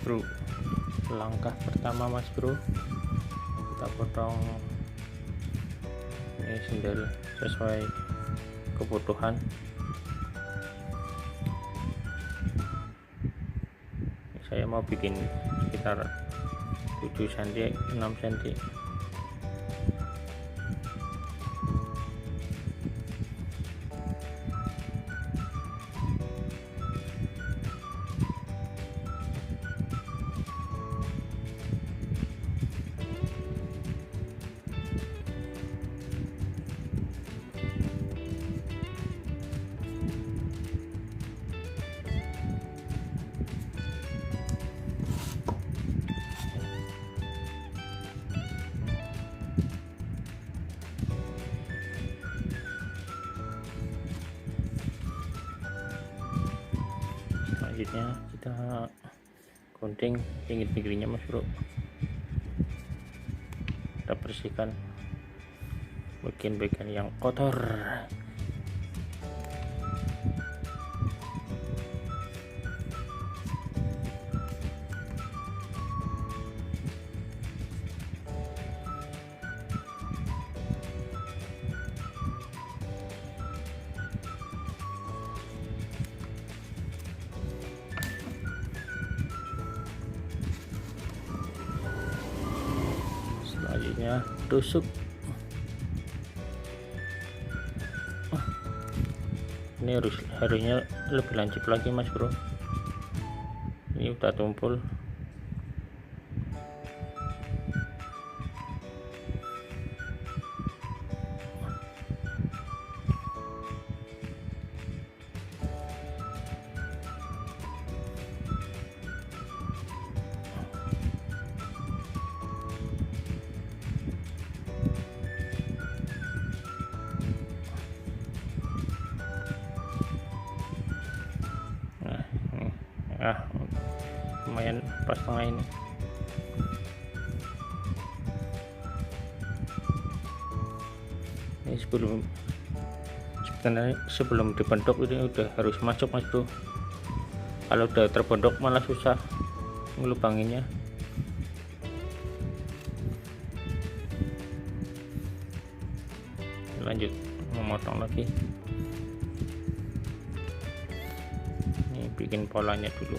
bro. Langkah pertama mas bro, kita potong ini sendal sesuai kebutuhan. Saya mau bikin sekitar 7 cm 6 cm. Selanjutnya kita gunting pinggir-pinggirnya mas bro, kita bersihkan bagian-bagian yang kotor. Selanjutnya tusuk. Ini harusnya lebih lancip lagi mas bro, ini udah tumpul. Lumayan pas tengah ini. Ini sebelum dibentuk ini udah harus masuk mas bro. Kalau udah terbentuk malah susah ngelubanginnya. Lanjut memotong lagi. Ini bikin polanya dulu.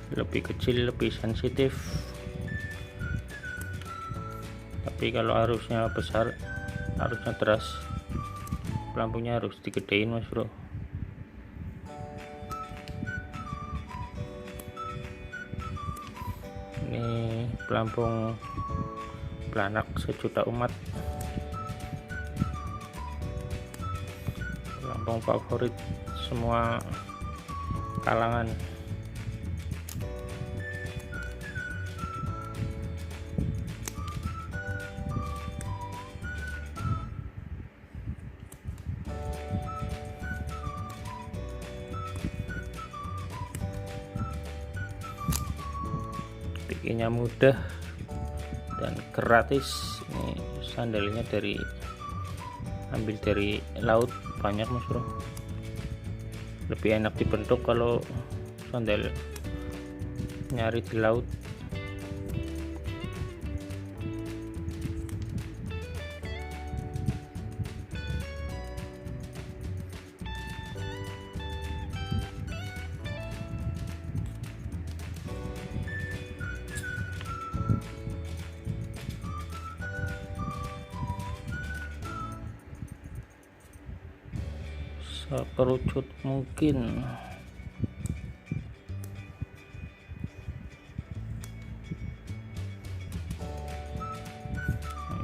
Lebih kecil lebih sensitif, tapi kalau arusnya besar, arusnya deras, pelampungnya harus digedein mas bro. Ini pelampung belanak sejuta umat, pelampung favorit semua kalangan. Bikinnya mudah dan gratis. Ini sandalnya ambil dari laut banyak mas bro. Lebih enak dibentuk kalau sandal nyari di laut. sekerucut mungkin.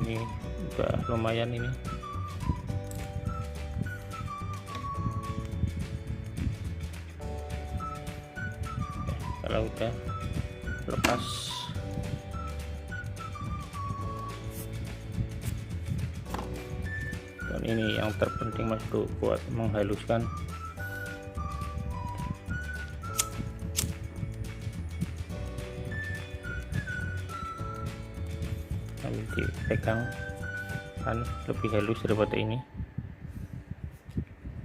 Ini udah lumayan ini. Kalau udah lepas, dan ini yang terpenting Mas Bro, buat menghaluskan. Sambil dipegang kan lebih halus daripada ini.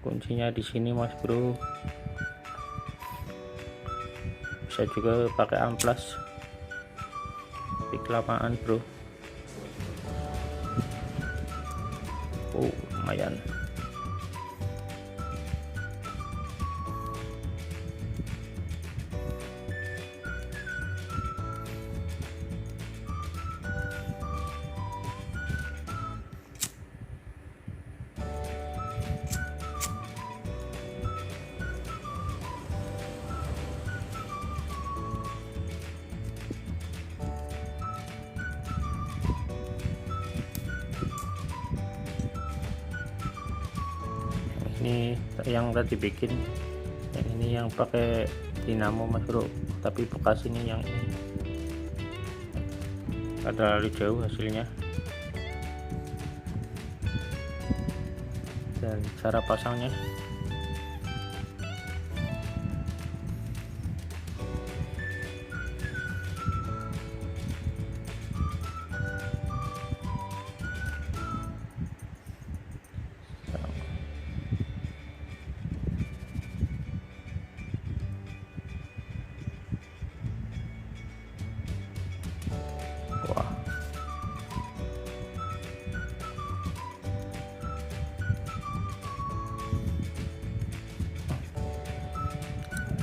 Kuncinya di sini Mas Bro. Bisa juga pakai amplas, tapi kelamaan bro. Lumayan. Ini yang tadi bikin, yang ini yang pakai dinamo Mas Bro, tapi bekas ini yang ada terlalu jauh hasilnya. Dan cara pasangnya,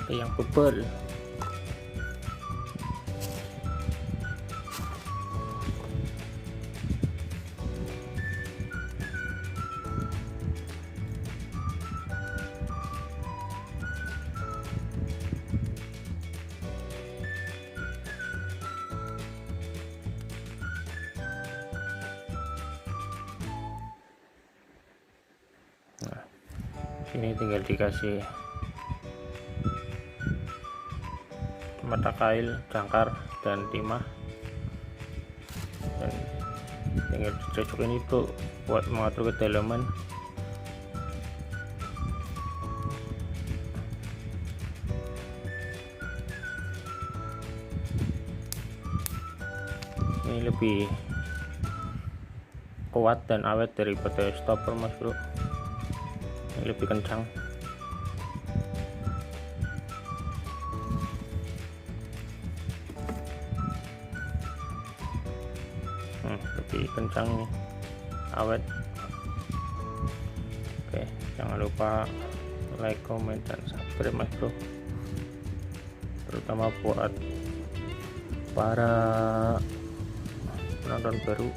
yang bebel. Nah, sini tinggal dikasih mata kail, jangkar, dan timah, dan tinggal dicocok ini bro buat mengatur kedalaman. Ini lebih kuat dan awet daripada stopper Mas Bro, ini lebih kencang. Lebih kencang nih, awet. Oke, jangan lupa like, comment, dan subscribe Mas Bro, terutama buat para penonton baru.